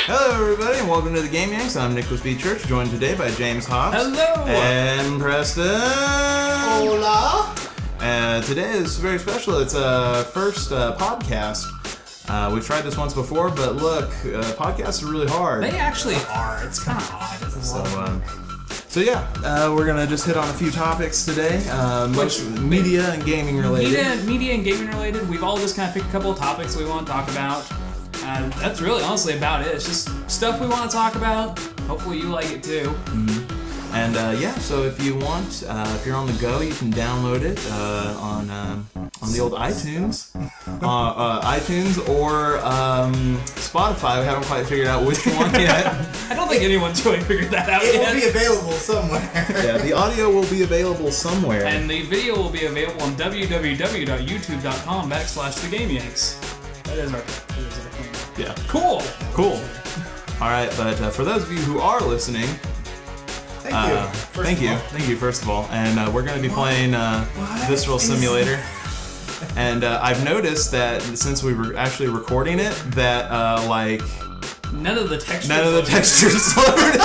Hello everybody and welcome to the Game Yanks. I'm Nicholas B. Church, joined today by James Hobbs. Hello! And Preston. Hola! Today is very special. It's our first podcast. We've tried this once before, but look, podcasts are really hard. They actually are. It's kind of odd. So yeah, we're gonna just hit on a few topics today, most media and gaming related. Media and gaming related. We've all just kind of picked a couple of topics we want to talk about. That's really honestly about it. It's just stuff we want to talk about. Hopefully you like it too. Mm-hmm. And yeah, so if you want, if you're on the go, you can download it on the old iTunes, iTunes or Spotify. We haven't quite figured out which one yet. I don't think anyone's really figured that out yet. It will be available somewhere. Yeah, the audio will be available somewhere. And the video will be available on www.youtube.com/thegameyanks. That is our thing. Yeah. Cool. All right, but for those of you who are listening, thank you first of all, and we're going to be playing Visceral Simulator. And I've noticed that since we were actually recording it, that like none of the textures loaded.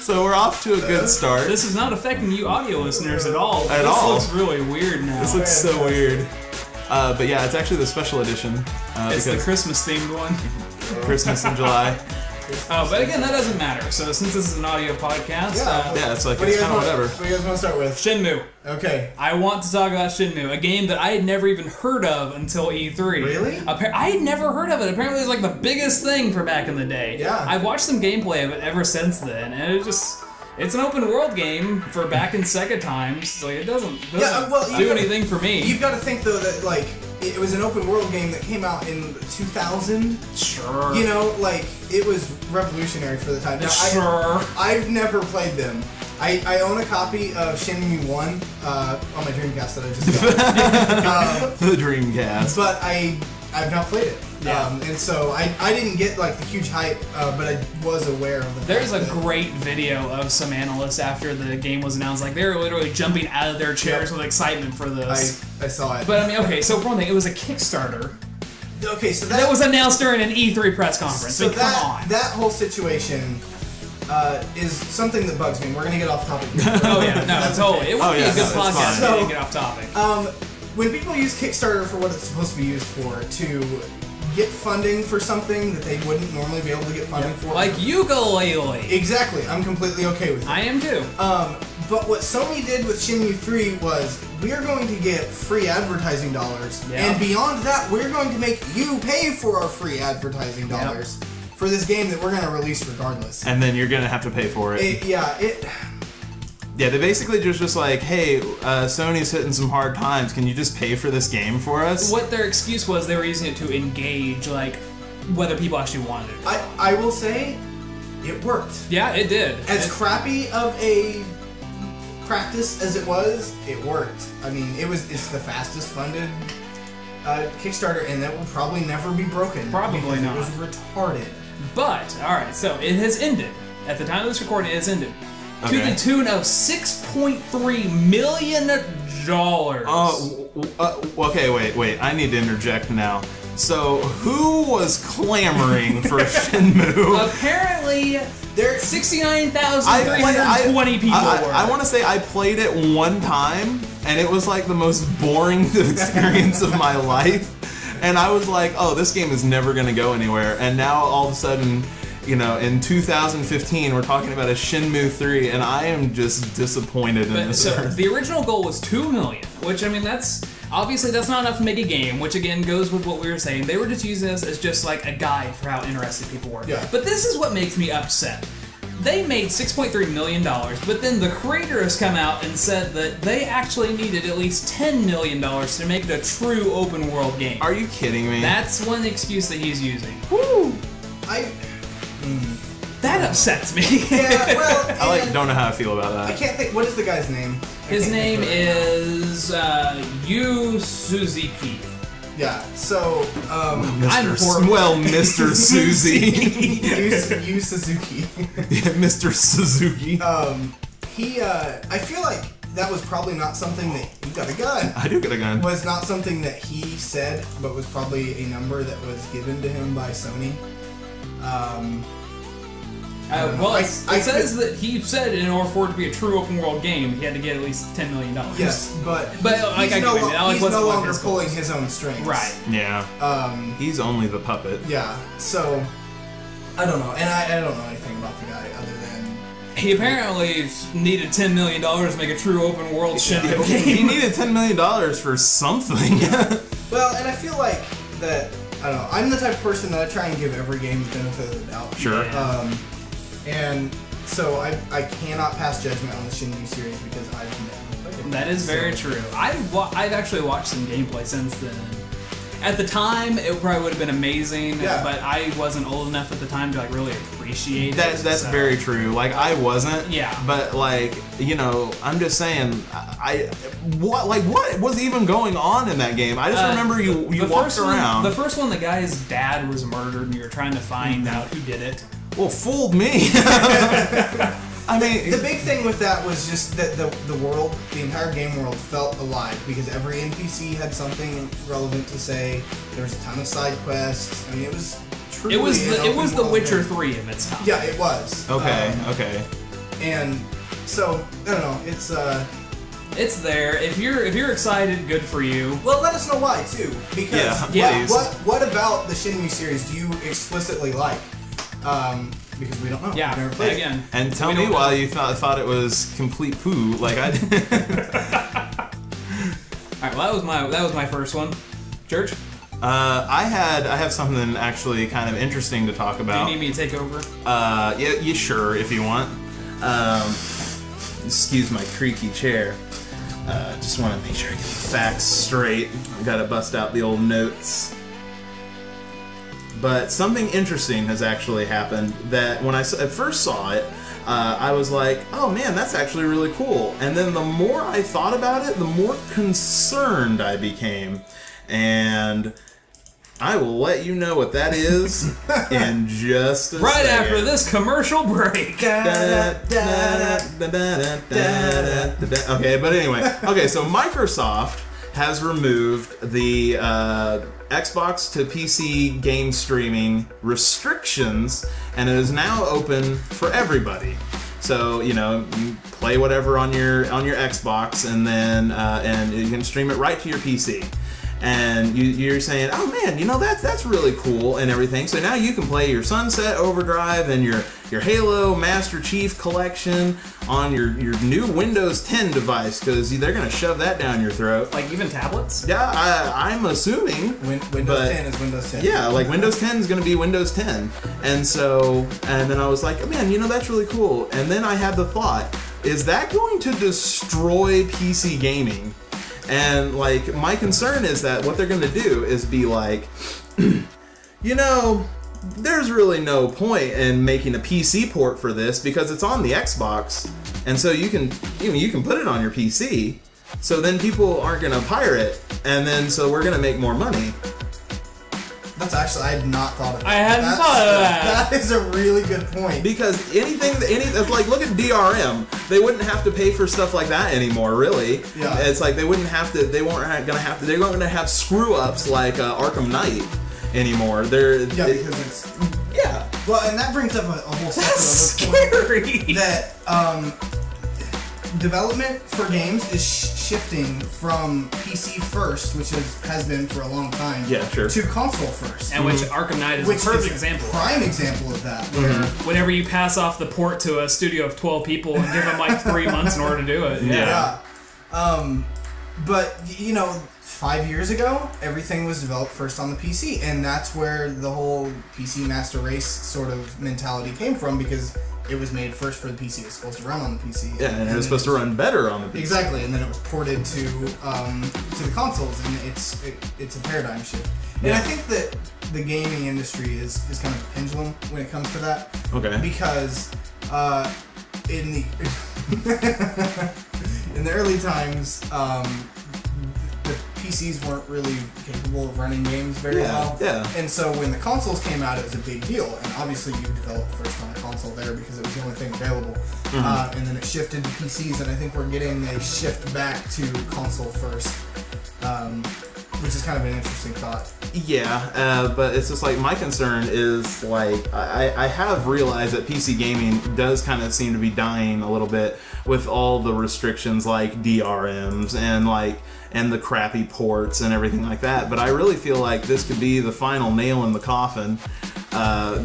So we're off to a good start. This is not affecting you audio listeners at all. This looks really weird now. This looks so weird. But yeah, it's actually the special edition. It's the Christmas themed one. Christmas in July. But again, that doesn't matter. So since this is an audio podcast, yeah, it's like it's kind of whatever. What do you guys want to start with? Shenmue. Okay. I want to talk about Shenmue, a game that I had never even heard of until E3. Really? I had never heard of it. Apparently, it was like the biggest thing for back in the day. Yeah. I've watched some gameplay of it ever since then, and it's an open world game for back in Sega times. Like it doesn't do anything for me. You've got to think though that like it was an open world game that came out in 2000. Sure. You know, like it was revolutionary for the time. Now, sure. I've never played them. I own a copy of Shenmue 1 on my Dreamcast that I just got. The Dreamcast. But I've not played it. Yeah. And so I didn't get like the huge hype, but I was aware of the There's a great video of some analysts after the game was announced. Like, they were literally jumping out of their chairs with excitement for this. I saw it. But I mean, okay, so for one thing, it was a Kickstarter. Okay, so that was announced during an E3 press conference. So come on. That whole situation is something that bugs me. We're going to get off topic here. Oh yeah, no, totally. It would be a good podcast if we didn't get off topic. When people use Kickstarter for what it's supposed to be used for, to get funding for something that they wouldn't normally be able to get funding for. Like ukulele. Exactly. I'm completely okay with it. I am too. But what Sony did with Shenmue 3 was, we are going to get free advertising dollars, and beyond that, we're going to make you pay for our free advertising dollars for this game that we're going to release regardless. And then you're going to have to pay for it. Yeah, they basically just like, hey, Sony's hitting some hard times. Can you just pay for this game for us? What their excuse was, they were using it to engage, like, whether people actually wanted it. I will say, it worked. Yeah, it did. As crappy of a practice as it was, it worked. I mean, it's the fastest funded Kickstarter, and that will probably never be broken. Probably not. It was retarded. But, alright, so it has ended. At the time of this recording, it has ended. Okay. To the tune of $6.3 million. Okay, wait. I need to interject now. So, who was clamoring for Shenmue? Apparently, there 69,320 people were. I want to say I played it one time, and it was like the most boring experience of my life. And I was like, oh, this game is never going to go anywhere. And now, all of a sudden, you know, in 2015, we're talking about a Shenmue 3, and I am just disappointed in this. So, the original goal was $2 million, which, I mean, obviously that's not enough to make a game, which again goes with what we were saying. They were just using this as just like a guide for how interested people were. Yeah. But this is what makes me upset. They made $6.3 million, but then the creators come out and said that they actually needed at least $10 million to make it a true open world game. Are you kidding me? That's one excuse that he's using. Woo! That upsets me. Yeah, well, I don't know how I feel about that. I can't think. What is the guy's name? His name is Yu Suzuki. Yeah. So, Mr. Suzy. Yu Suzuki. Yeah, Mr. Suzuki. I feel like that was probably not something that you got a gun. I do get a gun. Was not something that he said, but was probably a number that was given to him by Sony. Well, it says that he said in order for it to be a true open world game, he had to get at least $10 million. Yes, but he's no longer pulling his own strings. Right. Yeah. He's only the puppet. Yeah. So I don't know, and I don't know anything about the guy other than he apparently needed $10 million to make a true open world Shenmue game. He needed $10 million for something. Well, and I feel like that. I don't know. I'm the type of person that I try and give every game the benefit of the doubt. Sure. And so I cannot pass judgment on the Shenmue series because I've never played it. That is very true. I've actually watched some gameplay since then. At the time, it probably would have been amazing, but I wasn't old enough at the time to like really appreciate it. That's very true. Like I wasn't. Yeah. But like I'm just saying, what was even going on in that game? I just remember you walked around. The first one, the guy's dad was murdered, and you were trying to find out who did it. Well, fooled me. I mean, the big thing with that was just that the world, the entire game world, felt alive because every NPC had something relevant to say. There was a ton of side quests. I mean, it was truly. It was The Witcher 3 of its time. Yeah, it was. Okay. And so I don't know. It's there. If you're excited, good for you. Well, let us know why too. Because what about the Shenmue series do you explicitly like? Because we don't know. Yeah, never played again. And tell me why you thought it was complete poo, like I did. Alright, well that was my first one. Church? I have something actually kind of interesting to talk about. Do you need me to take over? Yeah, sure, if you want. Excuse my creaky chair. Just want to make sure I get the facts straight. I gotta bust out the old notes. But something interesting has actually happened that when I first saw it, I was like, oh man, that's actually really cool. And then the more I thought about it, the more concerned I became. And I will let you know what that is in just a right second. After this commercial break. Okay, but anyway. Okay, so Microsoft has removed the Xbox to PC game streaming restrictions, and it is now open for everybody. So you play whatever on your Xbox, and then and you can stream it right to your PC. And you're saying, oh man, that's really cool and everything. So now you can play your Sunset Overdrive and your Halo Master Chief Collection on your new Windows 10 device, because they're going to shove that down your throat. Like even tablets? Yeah, I'm assuming. Windows 10 is Windows 10. Yeah, like Windows 10 is going to be Windows 10. And then I was like, oh, man, that's really cool. And then I had the thought, is that going to destroy PC gaming? And like my concern is that what they're going to do is be like, there's really no point in making a PC port for this because it's on the Xbox, and so you can put it on your PC. So then people aren't going to pirate, and then so we're going to make more money. That's actually, I had not thought of that. I hadn't thought of that. That is a really good point. Because like look at DRM. They wouldn't have to pay for stuff like that anymore, really. Yeah. It's like they weren't going to have screw ups like Arkham Knight anymore. Because it's Well, and that brings up a whole separate other point that development for games is shifting from PC first, which has been for a long time, to console first. And which Arkham Knight is a perfect example. Prime example of that. Whenever you pass off the port to a studio of 12 people and give them like 3 months in order to do it. Yeah. But 5 years ago, everything was developed first on the PC, and that's where the whole PC master race sort of mentality came from, because it was made first for the PC. It was supposed to run on the PC. Yeah, and it was supposed to run better on the PC. Exactly, and then it was ported to the consoles, and it's a paradigm shift. And I think that the gaming industry is kind of a pendulum when it comes to that. Okay. Because in the early times, the PCs weren't really capable of running games very well. Yeah. And so when the consoles came out, it was a big deal. And obviously you developed first on a console there because it was the only thing available. And then it shifted to PCs, and I think we're getting a shift back to console first, which is kind of an interesting thought. Yeah, but it's just like my concern is like I have realized that PC gaming does kind of seem to be dying a little bit with all the restrictions like DRMs and the crappy ports and everything like that. But I really feel like this could be the final nail in the coffin.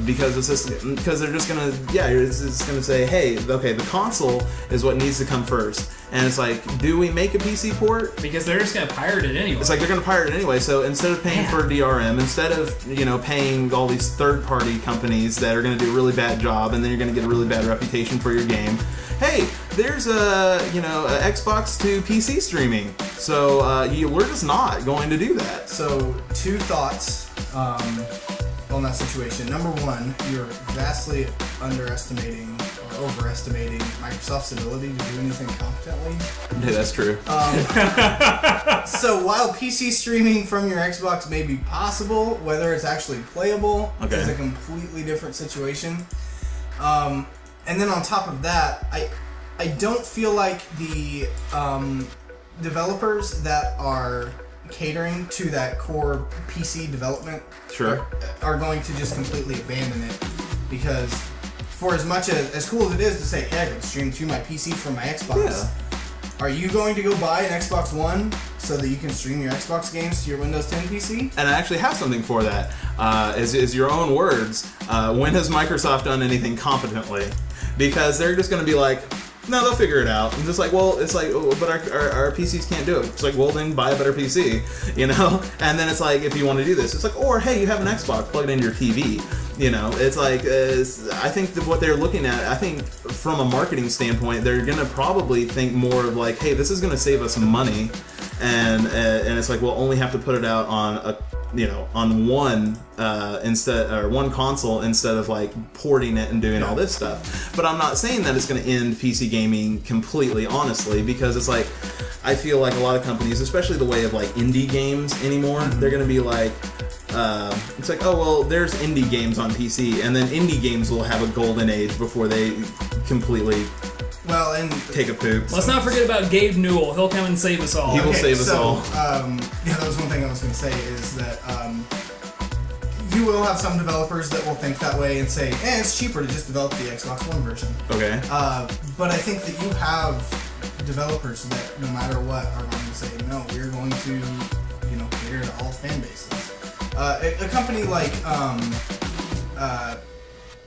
Because they're just gonna it's gonna say, hey, okay, the console is what needs to come first, and it's like, do we make a PC port? Because they're just gonna pirate it anyway. It's like they're gonna pirate it anyway. So instead of paying for DRM, instead of paying all these third-party companies that are gonna do a really bad job, and then you're gonna get a really bad reputation for your game. Hey, there's a Xbox to PC streaming, so we're just not going to do that. So 2 thoughts on that situation. Number 1, you're vastly underestimating or overestimating Microsoft's ability to do anything competently. Yeah, that's true. So while PC streaming from your Xbox may be possible, whether it's actually playable is a completely different situation. And then on top of that, I don't feel like the developers that are catering to that core PC development are going to just completely abandon it, because for as much as cool as it is to say, hey, I can stream to my PC from my Xbox, are you going to go buy an Xbox One so that you can stream your Xbox games to your Windows 10 PC? And I actually have something for that. Is your own words. When has Microsoft done anything competently? Because they're just going to be like, no, they'll figure it out. I'm just like, well, it's like, oh, but our PCs can't do it. It's like, well, then buy a better PC, And then it's like, if you want to do this, it's like, or hey, you have an Xbox, plug it into your TV. It's like, I think that what they're looking at, I think from a marketing standpoint, they're gonna probably think more of like, hey, this is gonna save us money, and it's like, we'll only have to put it out on on one one console instead of like porting it and doing all this stuff. But I'm not saying that it's going to end PC gaming completely, honestly, because it's like, I feel like a lot of companies, especially the way of like indie games anymore, they're going to be like, it's like, oh well, there's indie games on PC, and then indie games will have a golden age before they completely take a poop. Let's not forget about Gabe Newell. He'll come and save us all. He will save us all. That was one thing I was going to say, is that you will have some developers that will think that way and say, it's cheaper to just develop the Xbox One version. Okay. But I think that you have developers that, no matter what, are going to say, no, we're going to cater to all fan bases. A company like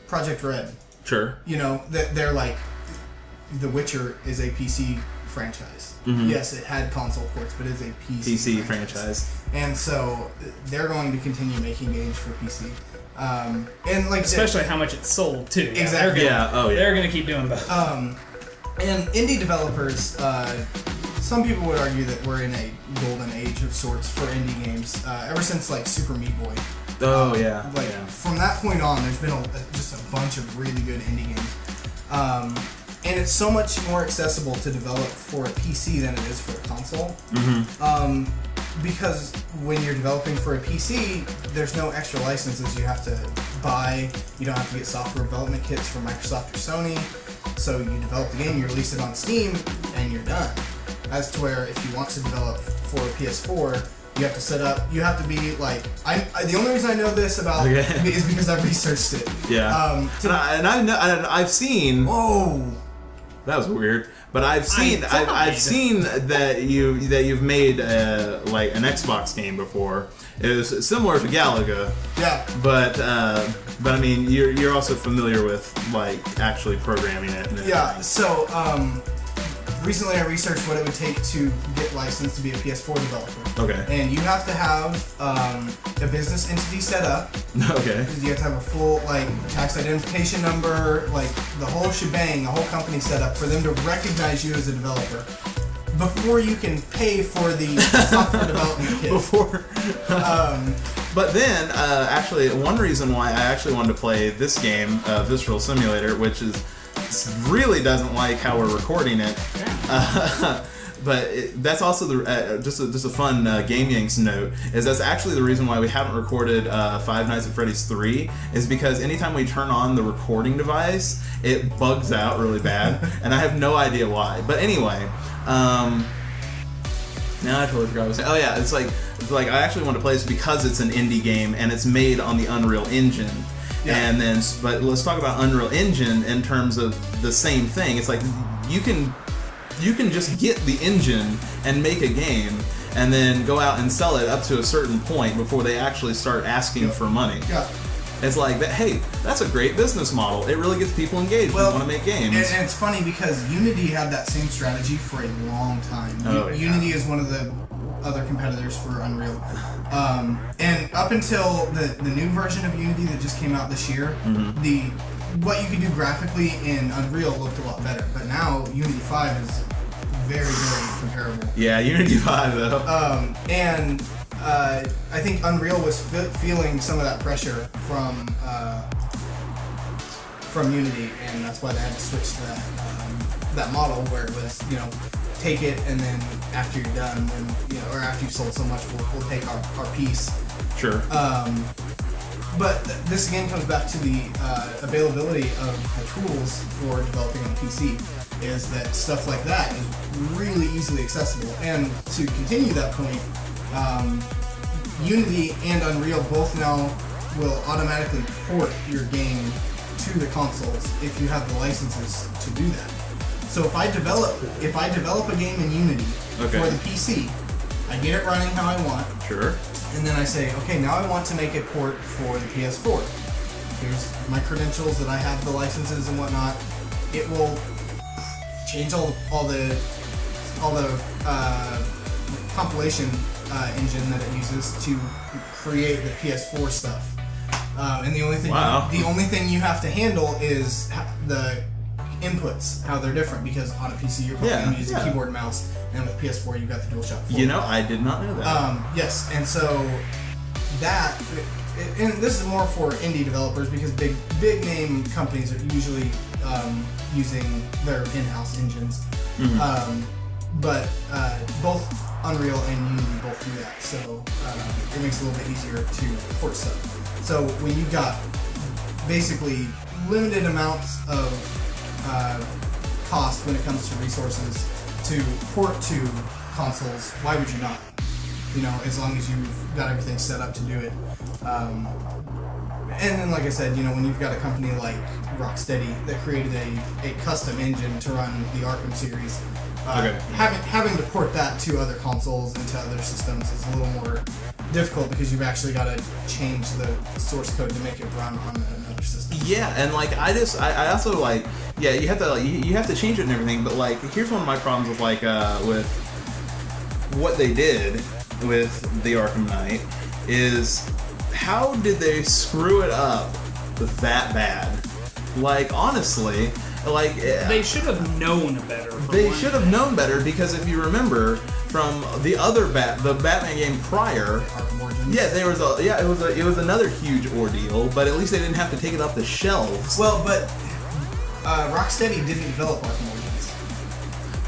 Project Red. Sure. They're like, The Witcher is a PC franchise. Yes, it had console ports, but it's a PC franchise. And so they're going to continue making games for PC. And like especially how much it's sold too. Exactly. They're going to keep doing both. And indie developers, some people would argue that we're in a golden age of sorts for indie games. Ever since like Super Meat Boy. From that point on, there's been just a bunch of really good indie games. And it's so much more accessible to develop for a PC than it is for a console. Because when you're developing for a PC, there's no extra licenses you have to buy. You don't have to get software development kits from Microsoft or Sony. So you develop the game, you release it on Steam, and you're done. As to where if you want to develop for a PS4, you have to set up, you have to be like, the only reason I know this about is because I've researched it. Yeah. I've seen... Whoa! That was weird, but I've seen that you've made like an Xbox game before. It was similar to Galaga. Yeah. But I mean, you're also familiar with like actually programming it. And yeah. So recently I researched what it would take to get licensed to be a PS4 developer. Okay. And you have to have a business entity set up. Okay. You have to have a full tax identification number, like the whole shebang, the whole company set up for them to recognize you as a developer before you can pay for the software development kit. But then, actually, one reason why I actually wanted to play this game, Visceral Simulator, which is really doesn't like how we're recording it. that's also the just a fun Game Yanks note is that's actually the reason why we haven't recorded Five Nights at Freddy's 3 is because anytime we turn on the recording device, it bugs out really bad, and I have no idea why. But anyway, now I totally forgot what I was saying. Oh yeah, it's like I actually want to play this because it's an indie game and it's made on the Unreal Engine. Yeah. And then, but let's talk about Unreal Engine in terms of the same thing. It's like you can just get the engine and make a game and then go out and sell it up to a certain point before they actually start asking for money. Yeah. It's like, hey, that's a great business model. It really gets people engaged who want to make games. And it's funny because Unity had that same strategy for a long time. Unity is one of the other competitors for Unreal. And up until the new version of Unity that just came out this year, what you could do graphically in Unreal looked a lot better. But now Unity 5 is very, very comparable. Yeah, Unity 5 though. And I think Unreal was feeling some of that pressure from Unity, and that's why they had to switch to that model where it was, take it and then after you're done, or after you've sold so much, we'll take our piece. Sure. But this again comes back to the availability of the tools for developing on PC. Is that stuff like that is really easily accessible, and to continue that point. Unity and Unreal both now will automatically port your game to the consoles if you have the licenses to do that. So if I develop a game in Unity for the PC, I get it running how I want. Sure. And then I say, okay, now I want to make a port for the PS4. Here's my credentials that I have the licenses and whatnot. It will change all the compilation engine that it uses to create the PS4 stuff, and the only thing you have to handle is the inputs, how they're different, because on a PC you're probably going to use a keyboard and mouse, and with PS4 you've got the DualShock 4. I did not know that. Yes, and so that, and this is more for indie developers because big name companies are usually using their in-house engines. But both Unreal and Unity both do that, so it makes it a little bit easier to port stuff. So when you've got basically limited amounts of cost when it comes to resources to port to consoles, why would you not? As long as you've got everything set up to do it. And then, like I said, when you've got a company like Rocksteady that created a custom engine to run the Arkham series, having to port that to other consoles and to other systems is a little more difficult because you've actually got to change the source code to make it run on another system. Yeah, and I also you have to change it and everything. But here's one of my problems with with what they did with the Arkham Knight is how did they screw it up that bad? Honestly. They should have known better. They should have known better because if you remember from the other the Batman game prior, Arkham Origins. Yeah, it was another huge ordeal, but at least they didn't have to take it off the shelves. Well, but Rocksteady didn't develop Arkham Origins.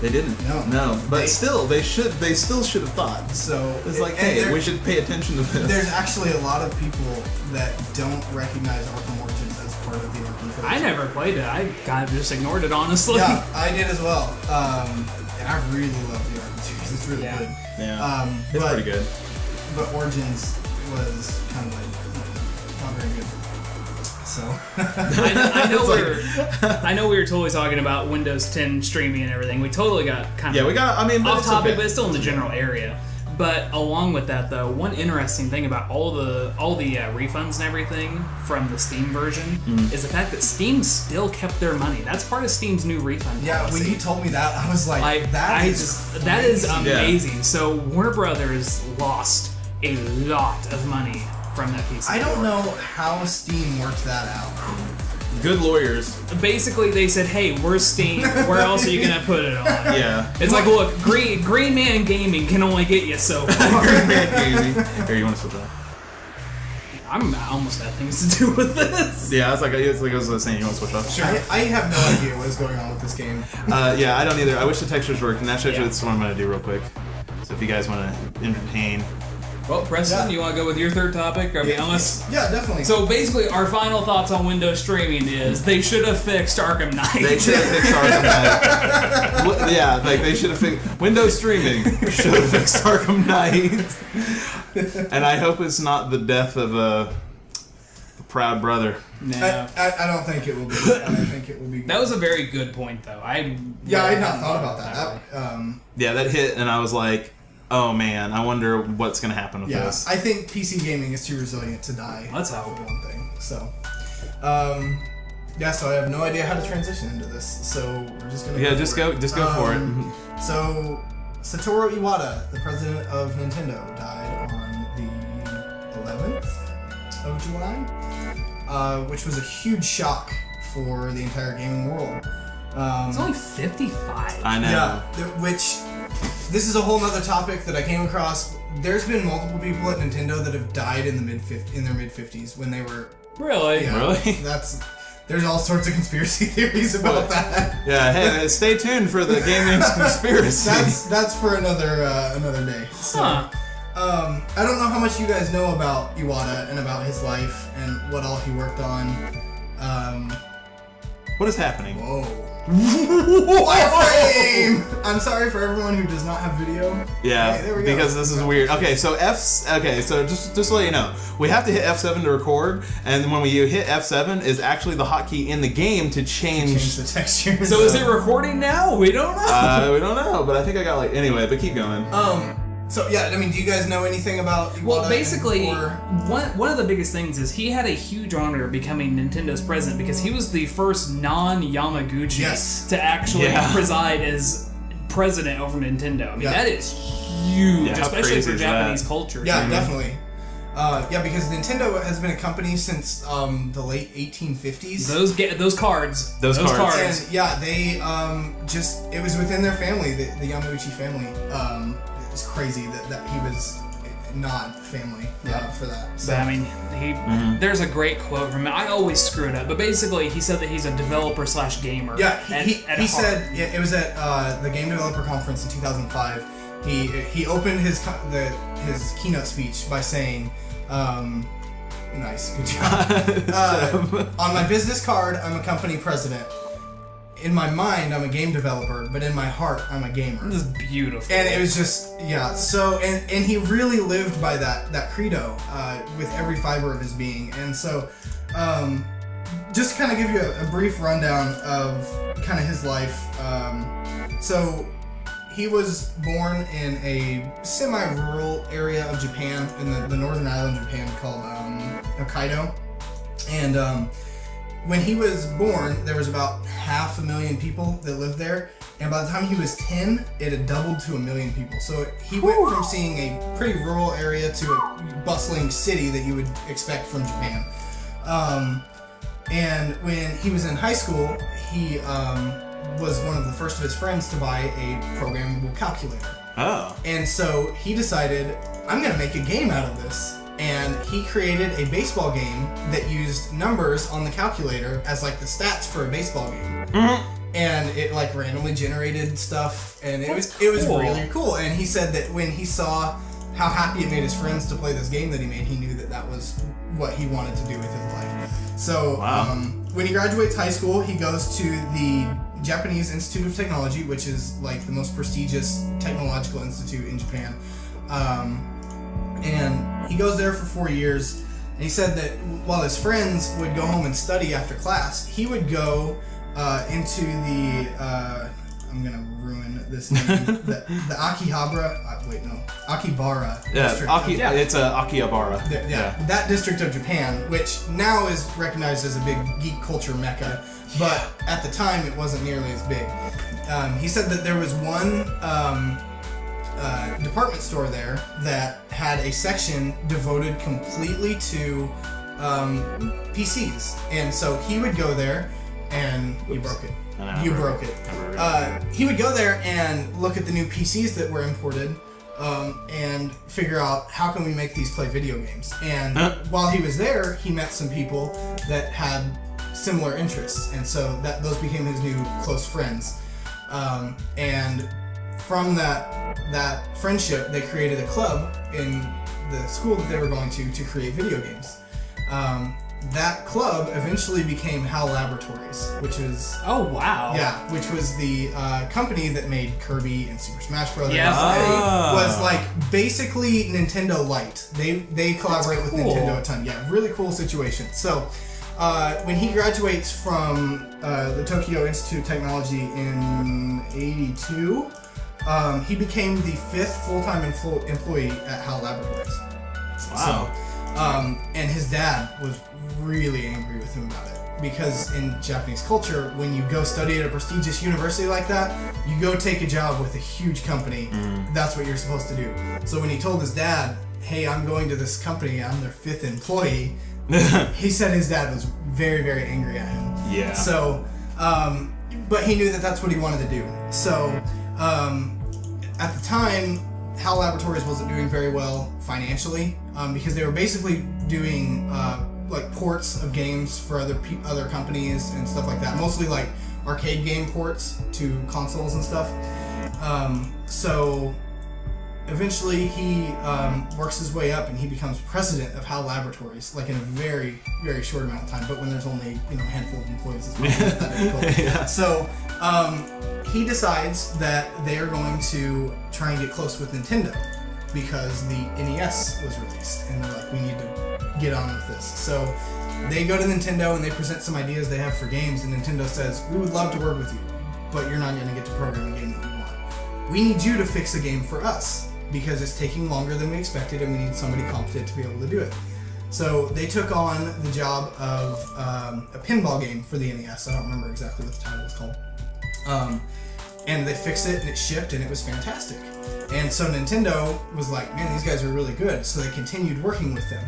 They didn't. No. But they still should have thought. So it's hey, we should pay attention to this. There's actually a lot of people that don't recognize Arkham Origins as part of the Arkham trilogy. I never played it. I kind of just ignored it, honestly. Yeah, I did as well. And I really love the Arkham series. It's really good. Yeah. It's pretty good. But Origins was kind of not very good. So I know we were totally talking about Windows 10 streaming and everything. We totally got off topic, but it's still in the general area. But along with that, though, one interesting thing about all the refunds and everything from the Steam version is the fact that Steam still kept their money. That's part of Steam's new refund policy. Yeah, when you told me that, I was like that is amazing. Yeah. So Warner Brothers lost a lot of money from that PC. I don't know how Steam worked that out. Good lawyers. Basically, they said, "Hey, we're Steam. Where else are you gonna put it on?" Yeah. It's look, Green Man Gaming can only get you so far. Green Man Gaming. Here, you want to switch that? I'm almost had things to do with this. Yeah, it's like I was saying, you want to switch off? Sure. I have no idea what is going on with this game. Yeah, I don't either. I wish the textures worked, and that's actually what I'm going to do real quick. So if you guys want to entertain. Well, Preston, you want to go with your third topic? I mean, unless... Yeah, definitely. So basically, our final thoughts on Windows streaming is they should have fixed Arkham Knight. They should have fixed Arkham Knight. Yeah, like they should have fixed... Windows streaming should have fixed Arkham Knight. And I hope it's not the death of a proud brother. No. I don't think it will be. I don't think it will be. That was a very good point, though. I had not thought about that. Yeah, that hit, and I was like, oh man, I wonder what's going to happen with this. I think PC gaming is too resilient to die. That's how one thing. So, so I have no idea how to transition into this. So we're just gonna just go for it. So Satoru Iwata, the president of Nintendo, died on the 11th of July, which was a huge shock for the entire gaming world. It's only 55. I know. Yeah, which this is a whole other topic that I came across. There's been multiple people at Nintendo that have died in their mid-50s when they were. Really? Yeah, really? There's all sorts of conspiracy theories about that. Yeah, hey, stay tuned for the gaming conspiracy. That's for another day. So, I don't know how much you guys know about Iwata and about his life and what all he worked on. What is happening? Whoa. Wireframe! I'm sorry for everyone who does not have video. Yeah, okay, there we go. Because this is weird. Okay, so just to let you know, we have to hit F7 to record, and when we hit F7 is actually the hotkey in the game to change the texture. So is it recording now? We don't know. We don't know, but I think I got anyway. But keep going. So yeah, I mean, do you guys know anything about Iwata? Well, basically, one of the biggest things is he had a huge honor becoming Nintendo's president because he was the first non-Yamaguchi to actually preside as president over Nintendo. I mean, that is huge, especially for Japanese culture. Yeah, definitely. Because Nintendo has been a company since the late 1850s. Those cards. And yeah, they it was within their family, the Yamaguchi family. It's crazy that he was not family for that. So. But I mean, there's a great quote from him. I always screw it up, but basically he said that he's a developer / gamer. Yeah, he said it was at the Game Developer Conference in 2005. He opened his keynote speech by saying, "Nice, good job." On my business card, I'm a company president. In my mind, I'm a game developer, but in my heart, I'm a gamer. This is beautiful. And it was just, so, and he really lived by that credo with every fiber of his being. And so, just kind of give you a brief rundown of kind of his life. So, he was born in a semi-rural area of Japan, in the northern island of Japan called Hokkaido. And, when he was born, there was about 500,000 people that lived there, and by the time he was 10, it had doubled to 1 million people. So he went from seeing a pretty rural area to a bustling city that you would expect from Japan. And when he was in high school, he was one of the first of his friends to buy a programmable calculator. Oh. And so he decided, I'm going to make a game out of this. And he created a baseball game that used numbers on the calculator as like the stats for a baseball game. And it like randomly generated stuff, and it was really cool. And he said that when he saw how happy it made his friends to play this game that he made, he knew that was what he wanted to do with his life. So when he graduates high school, he goes to the Japanese Institute of Technology, which is like the most prestigious technological institute in Japan. And he goes there for 4 years, and he said that while his friends would go home and study after class, he would go into the, I'm going to ruin this name, the Akibara district. It's Akihabara. That district of Japan, which now is recognized as a big geek culture mecca, but at the time it wasn't nearly as big. He said that there was one department store there that had a section devoted completely to PCs, and so he would go there and you broke it. He would go there and look at the new PCs that were imported, and figure out how can we make these play video games. And while he was there, he met some people that had similar interests, and so those became his new close friends. And from that friendship, they created a club in the school that they were going to create video games. That club eventually became HAL Laboratories, which was... Oh, wow. Yeah, which was the company that made Kirby and Super Smash Bros. Yes. Was like basically Nintendo Lite. They collaborate with Nintendo a ton. Yeah, really cool situation. So, when he graduates from the Tokyo Institute of Technology in '82, he became the 5th full-time employee at HAL Laboratories. Wow. So, and his dad was really angry with him about it, because in Japanese culture, when you go study at a prestigious university like that, you go take a job with a huge company. That's what you're supposed to do. So when he told his dad, hey, I'm going to this company, I'm their 5th employee, he said his dad was very, very angry at him. Yeah. So, but he knew that that's what he wanted to do. So, at the time, HAL Laboratories wasn't doing very well financially, because they were basically doing like ports of games for other companies and stuff like that. Mostly like arcade game ports to consoles and stuff. So eventually he works his way up and he becomes president of HAL Laboratories, like in a very, very short amount of time. But when there's only a handful of employees, it's not that difficult. Yeah. So he decides that they are going to try and get close with Nintendo, because the NES was released, and they're like, we need to get on with this. So they go to Nintendo and they present some ideas they have for games, and Nintendo says, we would love to work with you, but you're not going to get to program a game that we want. We need you to fix a game for us, because it's taking longer than we expected, and we need somebody competent to be able to do it. So they took on the job of a pinball game for the NES. I don't remember exactly what the title was called. And they fixed it, and it shipped, and it was fantastic. And so Nintendo was like, man, these guys are really good. So they continued working with them.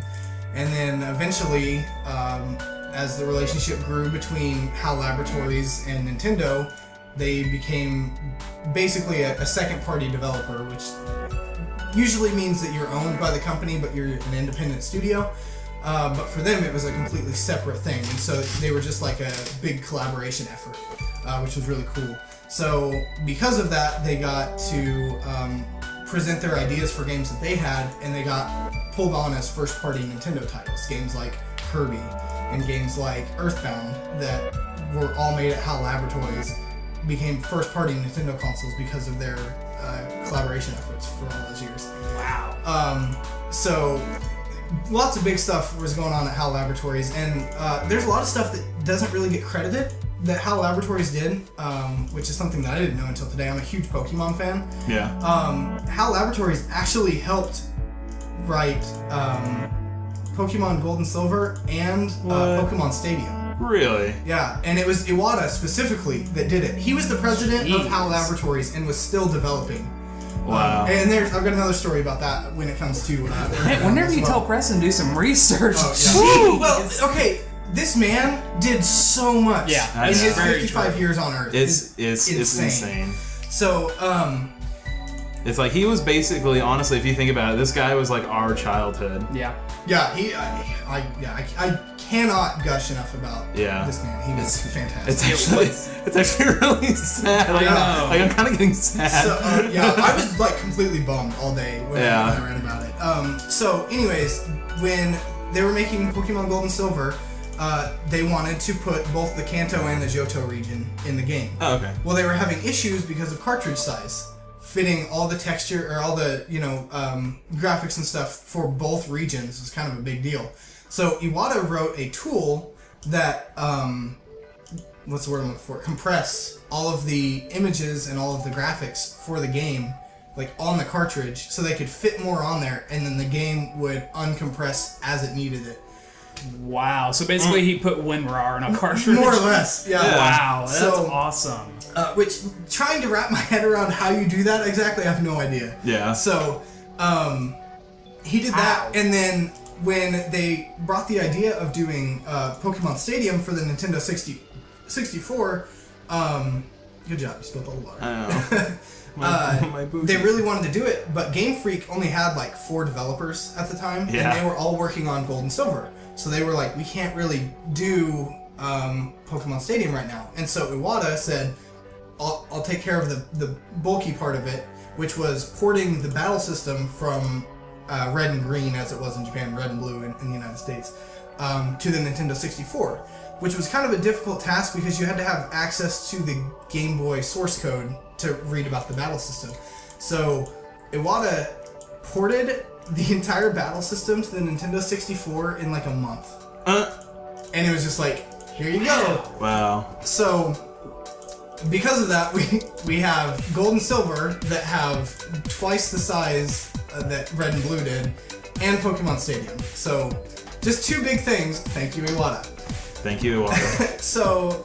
And then eventually, as the relationship grew between HAL Laboratories and Nintendo, they became basically a second-party developer, which usually means that you're owned by the company, but you're an independent studio. But for them, it was a completely separate thing. And so they were just like a big collaboration effort, which was really cool. So because of that, they got to present their ideas for games that they had, and they got pulled on as first-party Nintendo titles. Games like Kirby and games like Earthbound that were all made at HAL Laboratories became first-party Nintendo consoles because of their collaboration efforts for all those years. Wow. So lots of big stuff was going on at HAL Laboratories, and there's a lot of stuff that doesn't really get credited that HAL Laboratories did, which is something that I didn't know until today. I'm a huge Pokemon fan. Yeah. HAL Laboratories actually helped write Pokemon Gold and Silver and Pokemon Stadium. Really? Yeah, and it was Iwata specifically that did it. He was the president of HAL Laboratories and was still developing. Wow. And I've got another story about that when it comes to... Hey, whenever you tell Preston to do some research... Oh, yeah. Well, okay, this man did so much in his 55 years on Earth. It's insane. So, it's like he was basically, honestly, if you think about it, this guy was like our childhood. Yeah. Yeah, I cannot gush enough about this man. He was fantastic. It's actually really sad. Like, I'm kind of getting sad. So, I was like completely bummed all day when I read about it. So, anyways, when they were making Pokemon Gold and Silver, they wanted to put both the Kanto and the Johto region in the game. Oh, okay. Well, they were having issues because of cartridge size, fitting all the texture or all the graphics and stuff for both regions was kind of a big deal. So Iwata wrote a tool that what's the word I'm looking for? Compress all of the images and all of the graphics for the game, like on the cartridge, so they could fit more on there, and then the game would uncompress as it needed it. Wow. So basically he put WinRAR on a cartridge? More or less, yeah. Wow, that's awesome. Which, trying to wrap my head around how you do that exactly, I have no idea. Yeah. So, he did that, and then when they brought the idea of doing Pokemon Stadium for the Nintendo 64, Good job. You spilled all the water. I know. They really wanted to do it, but Game Freak only had like 4 developers at the time, and they were all working on Gold and Silver. So they were like, we can't really do Pokemon Stadium right now. And so Iwata said, I'll take care of the bulky part of it, which was porting the battle system from Red and Green, as it was in Japan, Red and Blue in the United States, to the Nintendo 64, which was kind of a difficult task because you had to have access to the Game Boy source code to read about the battle system. So Iwata ported the entire battle system to the Nintendo 64 in like a month. And it was just like, here you go. Wow. So because of that, we have Gold and Silver that have twice the size that Red and Blue did, and Pokemon Stadium. So just 2 big things. Thank you, Iwata. Thank you, Iwata. So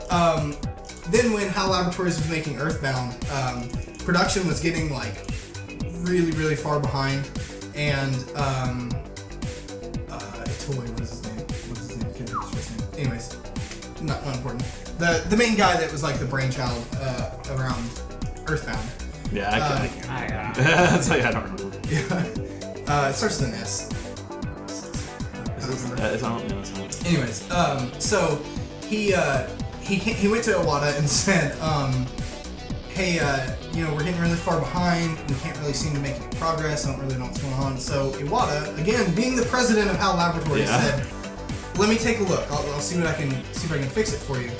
then when HAL Laboratories was making Earthbound, production was getting like really, really far behind. And Toy, what is his name? What's his name? Can't remember his name. Anyways, not important. The main guy that was like the brainchild around Earthbound. Yeah, that's like I don't remember. Yeah. It starts with an S. Anyways, so he went to Iwata and said, hey, we're getting really far behind. We can't really seem to make any progress. I don't really know what's going on. So Iwata, again, being the president of HAL Laboratories, said, let me take a look. I'll see if I can fix it for you.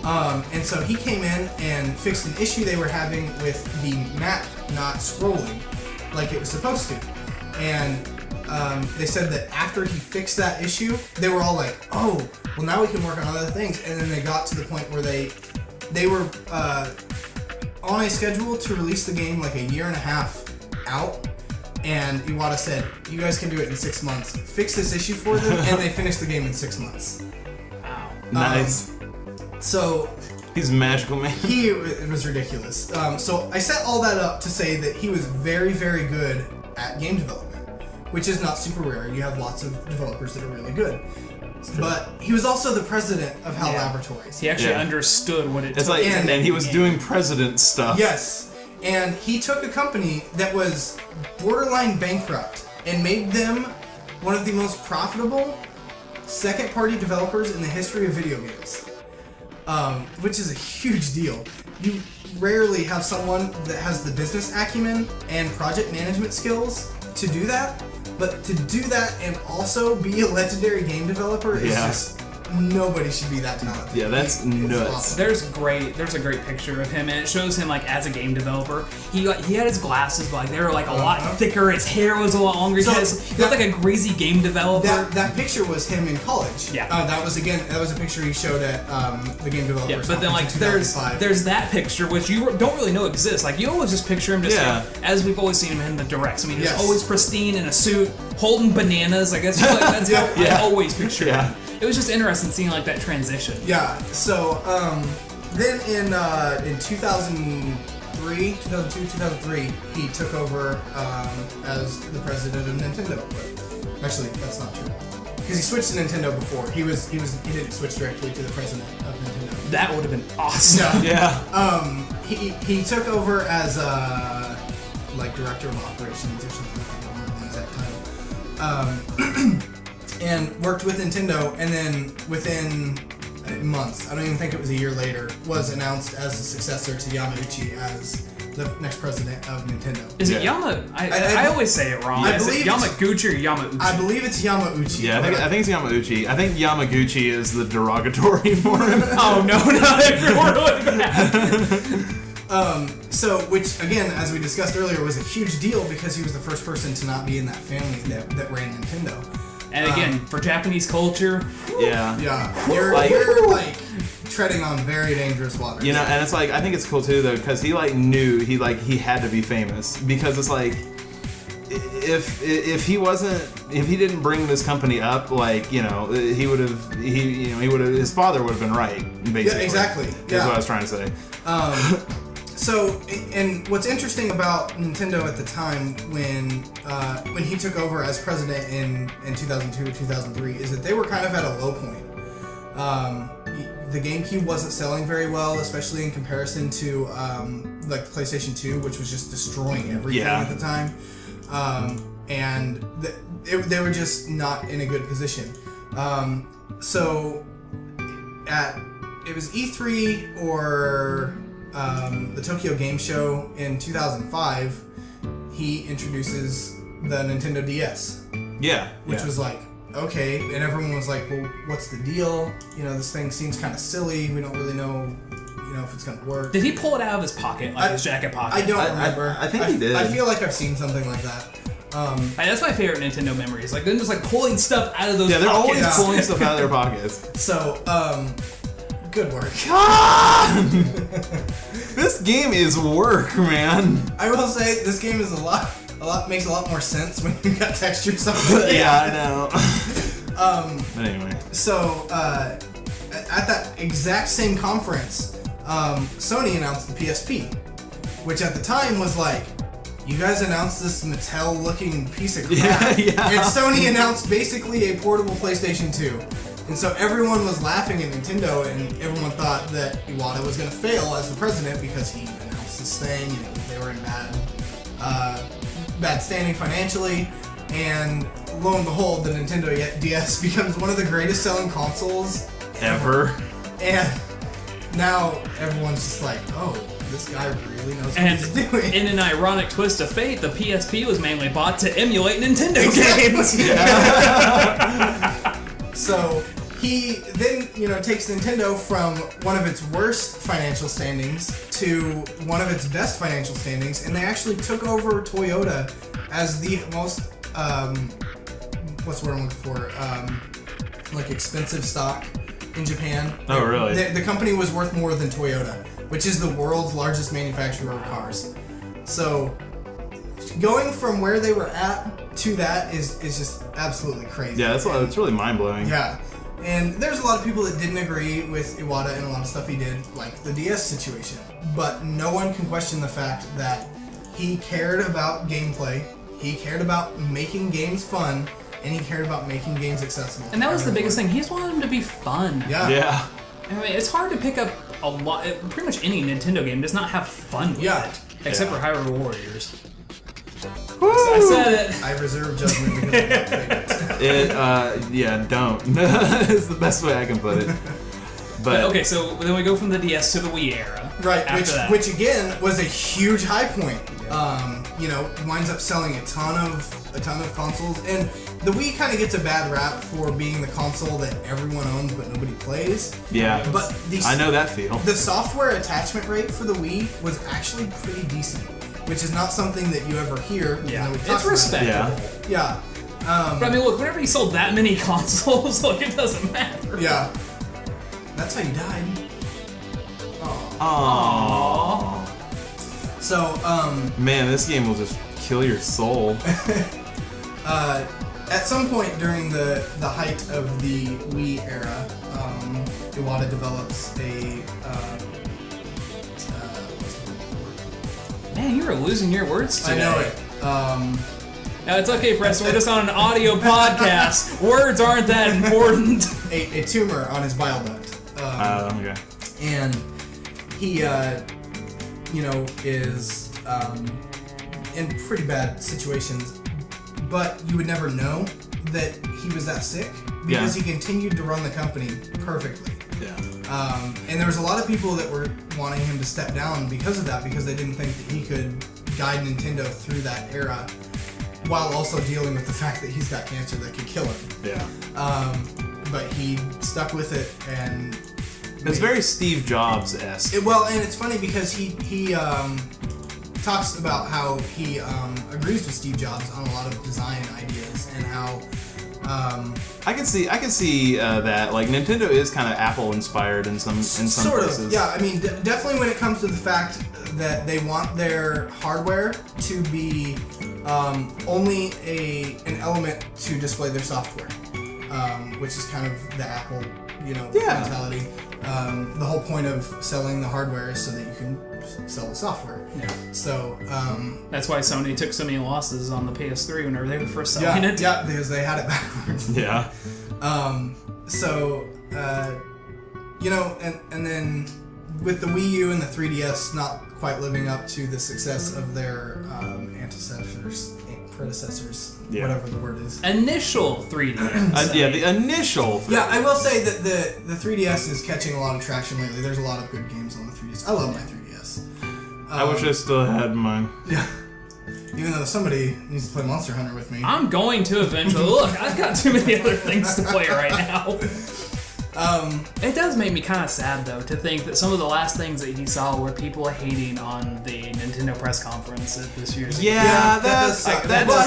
And so he came in and fixed an issue they were having with the map not scrolling like it was supposed to. And they said that after he fixed that issue, they were all like, oh, well now we can work on other things. And then they got to the point where they were on a schedule to release the game like a year and a half out. And Iwata said, you guys can do it in 6 months. Fix this issue for them, and they finished the game in 6 months. Wow. Nice. So he's a magical man. It was ridiculous. So I set all that up to say that he was very, very good at game development, which is not super rare. You have lots of developers that are really good. But he was also the president of HAL Laboratories. He actually understood what it took. It's like, and he was doing president stuff. Yes. And he took a company that was borderline bankrupt and made them one of the most profitable second-party developers in the history of video games. Which is a huge deal. You rarely have someone that has the business acumen and project management skills to do that, but to do that and also be a legendary game developer is just, nobody should be that talented. Yeah, that's nuts. Awesome. There's a great picture of him, and it shows him like as a game developer. He had his glasses, but like they were like a lot thicker. His hair was a lot longer. He looked like a greasy game developer. That picture was him in college. Yeah. That was a picture he showed at the game developers. Yeah, but then like there's that picture which you don't really know exists. Like you always just picture him just as we've always seen him in the directs. I mean, he's always pristine in a suit, holding bananas. I guess like that's how I always picture him. It was just interesting seeing like that transition. Yeah. So then in 2003, 2003, he took over as the president of Nintendo. But actually, that's not true because he switched to Nintendo before. He didn't switch directly to the president of Nintendo. That would have been awesome. Yeah. He took over as like director of operations or something. I don't remember the exact title. And worked with Nintendo, and then within months, I don't even think it was a year later, was announced as the successor to Yamauchi as the next president of Nintendo. Is it I always say it wrong. Is it Yamaguchi or Yamauchi? I believe it's Yamauchi. Yeah, I think it's Yamauchi. I think Yamaguchi is the derogatory for him. Oh, no, really bad. So, which, again, as we discussed earlier, was a huge deal because he was the first person to not be in that family that ran Nintendo. And again, for Japanese culture, you're like treading on very dangerous waters. You know, and it's like I think it's cool too though because he like knew he had to be famous because it's like if he didn't bring this company up, like his father would have been right basically. Yeah, exactly. That's what I was trying to say. So, and what's interesting about Nintendo at the time when he took over as president in 2002 or 2003 is that they were kind of at a low point. the GameCube wasn't selling very well, especially in comparison to like the PlayStation 2, which was just destroying everything at the time. And they were just not in a good position. So it was E3 or the Tokyo Game Show in 2005. He introduces the Nintendo DS. Yeah. Which was like, okay, and everyone was like, well, what's the deal? You know, this thing seems kind of silly. We don't really know, if it's going to work. Did he pull it out of his pocket, like his jacket pocket? I don't remember. I think he did. I feel like I've seen something like that. That's my favorite Nintendo memories. Like, them just like pulling stuff out of those pockets. Yeah, they're always pulling stuff out of their pockets. So, good work. This game is work, man. I will say, this game is makes a lot more sense when you got textures on it. Yeah, I know. But anyway. So, at that exact same conference, Sony announced the PSP, which at the time was like, you guys announced this Mattel-looking piece of crap. Yeah. And Sony announced basically a portable PlayStation 2. And so everyone was laughing at Nintendo, and everyone thought that Iwata was going to fail as the president because he announced this thing, and they were in bad standing financially. And lo and behold, the Nintendo DS becomes one of the greatest selling consoles ever. And now everyone's just like, oh, this guy really knows what he's doing. In an ironic twist of fate, the PSP was mainly bought to emulate Nintendo games. So he then, takes Nintendo from one of its worst financial standings to one of its best financial standings, and they actually took over Toyota as the most, what's the word I'm looking for, like expensive stock in Japan. Oh, really? The company was worth more than Toyota, which is the world's largest manufacturer of cars. So going from where they were at to that is just absolutely crazy. Yeah, it's really mind-blowing. Yeah. And there's a lot of people that didn't agree with Iwata and a lot of stuff he did, like the DS situation. But no one can question the fact that he cared about gameplay, he cared about making games fun, and he cared about making games accessible. And that was the biggest thing. He just wanted them to be fun. Yeah. I mean, it's hard to pick up a lot. Pretty much any Nintendo game does not have fun with it. Except for Hyrule Warriors. Woo! I said it. I reserve judgment because I don't think it. Don't. It's the best way I can put it. But okay, so then we go from the DS to the Wii era. Right, which again was a huge high point. Winds up selling a ton of consoles, and the Wii kind of gets a bad rap for being the console that everyone owns but nobody plays. Yeah, but I know that feel. The software attachment rate for the Wii was actually pretty decent, which is not something that you ever hear. Yeah, it's respectable. Yeah. But I mean, look, whenever you sold that many consoles, look, it doesn't matter. Yeah. That's how you died. Aww. So, man, this game will just kill your soul. At some point during the height of the Wii era, Iwata develops a man, you were losing your words today. I know it. No, it's okay, Preston. We're just on an audio podcast. Words aren't that important. A tumor on his bile duct. Okay. And he, is in pretty bad situations, but you would never know that he was that sick because he continued to run the company perfectly. Yeah. And there was a lot of people that were wanting him to step down because of that, because they didn't think that he could guide Nintendo through that era while also dealing with the fact that he's got cancer that could kill him. Yeah. But he stuck with it, and it's very Steve Jobs-esque. Well, and it's funny because he talks about how he agrees with Steve Jobs on a lot of design ideas and how I can see that like Nintendo is kind of Apple inspired in some sort places. Of, yeah. I mean, definitely when it comes to the fact that they want their hardware to be only an element to display their software, which is kind of the Apple, mentality. The whole point of selling the hardware is so that you can sell the software. Yeah. So that's why Sony took so many losses on the PS3 whenever they were first selling it. Yeah, because they had it backwards. Yeah. and then with the Wii U and the 3DS not quite living up to the success of their predecessors, whatever the word is. Initial 3DS. The initial 3DS. Yeah, I will say that the 3DS is catching a lot of traction lately. There's a lot of good games on the 3DS. I love my 3DS. I wish I still had mine. Yeah. Even though somebody needs to play Monster Hunter with me. I'm going to eventually. Look, I've got too many other things to play right now. It does make me kind of sad, though, to think that some of the last things that he saw were people hating on the Nintendo press conference at this year's. Yeah, that's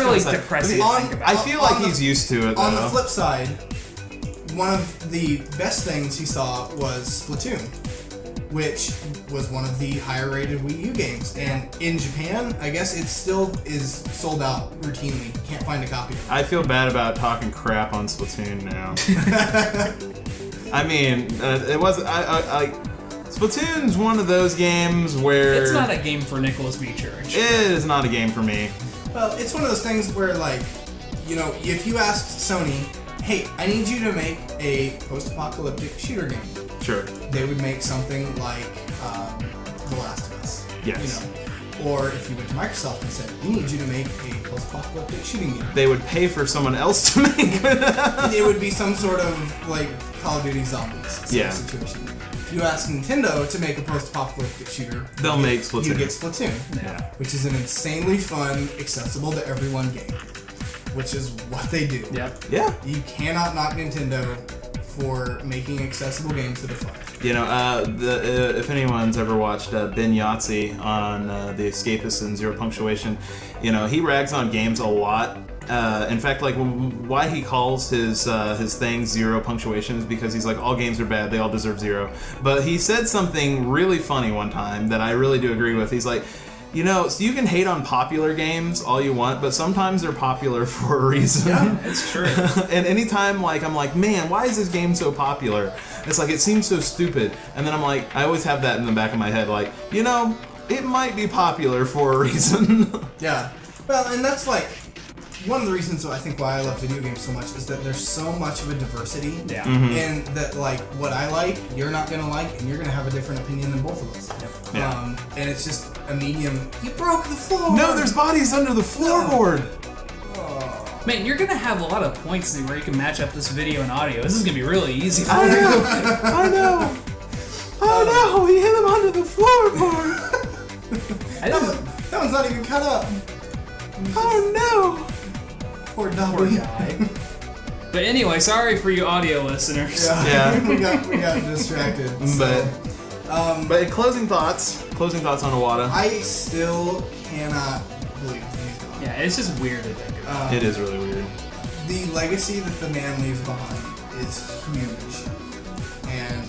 really depressing. I feel like he's used to it, though. On the flip side, one of the best things he saw was Splatoon, which was one of the higher rated Wii U games. And in Japan, I guess it still is sold out routinely. You can't find a copy of it. I feel bad about talking crap on Splatoon now. I mean, it was Splatoon's one of those games where it's not a game for Nicholas B. Church. It is not a game for me. Well, it's one of those things where, like, if you asked Sony, "Hey, I need you to make a post-apocalyptic shooter game," sure, they would make something like The Last of Us. Yes. Or if you went to Microsoft and said, "We need you to make a post-apocalyptic shooting game," they would pay for someone else to make it. It would be some sort of like Call of Duty Zombies sort of situation. If you ask Nintendo to make a post-apocalyptic shooter, they'll make Splatoon. You get Splatoon, which is an insanely fun, accessible to everyone game, which is what they do. Yeah. You cannot knock Nintendo for making accessible games to the fun. If anyone's ever watched Ben Yahtzee on The Escapist and Zero Punctuation, he rags on games a lot. In fact, like why he calls his thing Zero Punctuation is because he's like, all games are bad, they all deserve zero. But he said something really funny one time that I really do agree with. He's like, so you can hate on popular games all you want, but sometimes they're popular for a reason. Yeah, it's true. And anytime, like, I'm like, man, why is this game so popular? It's like, it seems so stupid. And then I'm like, I always have that in the back of my head, like, it might be popular for a reason. Yeah. Well, and that's like one of the reasons I think why I love video games so much is that there's so much of a diversity. Yeah. Mm-hmm. And that, like, what I like, you're not going to like, and you're going to have a different opinion than both of us. Yep. Yeah. And it's just a medium. You broke the floor! No, there's bodies under the floorboard! Oh. Man, you're going to have a lot of points where you can match up this video and audio. This is going to be really easy for you. I know! Oh no, he hit him under the floorboard! That one's not even cut up. Oh no! Poor Poor guy. But anyway, sorry for you audio listeners. Yeah. we got distracted. But in closing thoughts on Iwata. I still cannot believe he's gone. Yeah, it's just weird to think about. It is really weird. The legacy that the man leaves behind is huge. And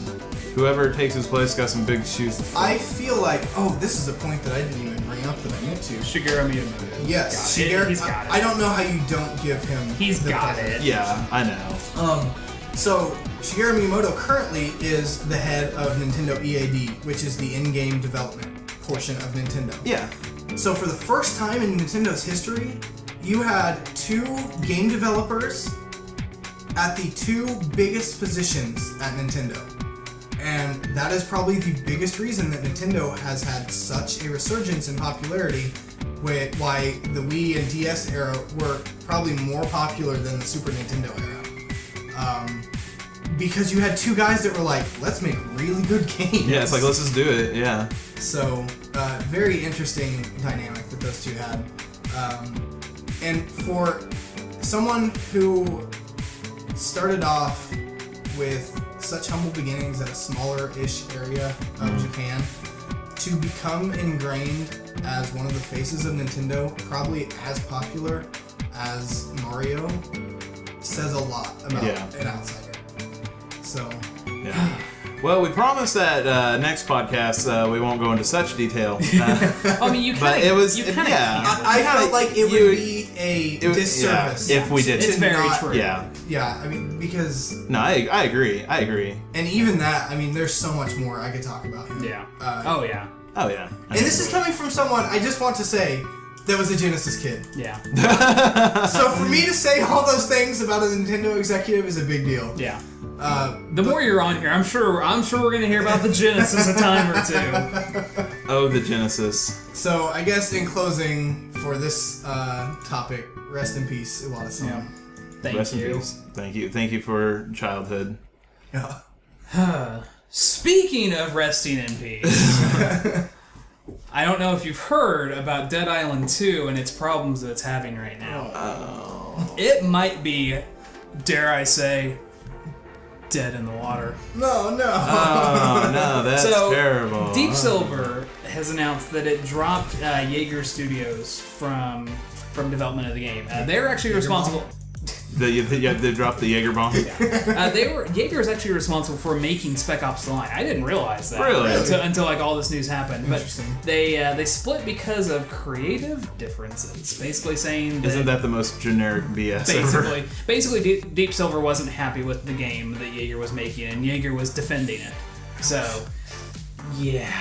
whoever takes his place got some big shoes to fill. I feel like, this is a point that I didn't even bring up that I need to. Shigeru Miyamoto. Yes, He's got it. I don't know how you don't give him. He's got it. Yeah, I know. So Shigeru Miyamoto currently is the head of Nintendo EAD, which is the in-game development portion of Nintendo. Yeah. So for the first time in Nintendo's history, you had two game developers at the two biggest positions at Nintendo. And that is probably the biggest reason that Nintendo has had such a resurgence in popularity, why the Wii and DS era were probably more popular than the Super Nintendo era. Because you had two guys that were like, let's make really good games. Yeah, it's like, let's just do it, yeah. So, very interesting dynamic that those two had. And for someone who started off with such humble beginnings at a smaller-ish area of Japan, to become ingrained as one of the faces of Nintendo, probably as popular as Mario, says a lot about an outsider. So, yeah. Well, we promise that next podcast we won't go into such detail. I mean, you kind of. I felt like it would be a disservice if we did. It's very true. Yeah. Yeah, I mean, because... No, I agree. And even that, I mean, there's so much more I could talk about him. Yeah. Oh, yeah. And this is coming from someone, I just want to say, that was a Genesis kid. Yeah. So for me to say all those things about a Nintendo executive is a big deal. Yeah. The more you're on here, I'm sure we're gonna hear about the Genesis a time or two. Oh, the Genesis. So I guess in closing for this topic, rest in peace, Iwata-san. Yeah. Rest in peace. Thank you for childhood. Yeah. Speaking of resting in peace, I don't know if you've heard about Dead Island 2 and its problems that it's having right now. Oh. It might be, dare I say, dead in the water. No. Oh, no, that's terrible. Deep Silver has announced that it dropped Jaeger Studios from development of the game. They're actually responsible... They dropped the Jaeger bomb? Yeah. Jaeger is actually responsible for making Spec Ops The Line. I didn't realize that. Really? Until like all this news happened. But they split because of creative differences. Basically saying that... Isn't that the most generic BS ever? Basically, Deep Silver wasn't happy with the game that Jaeger was making, and Jaeger was defending it. So, yeah...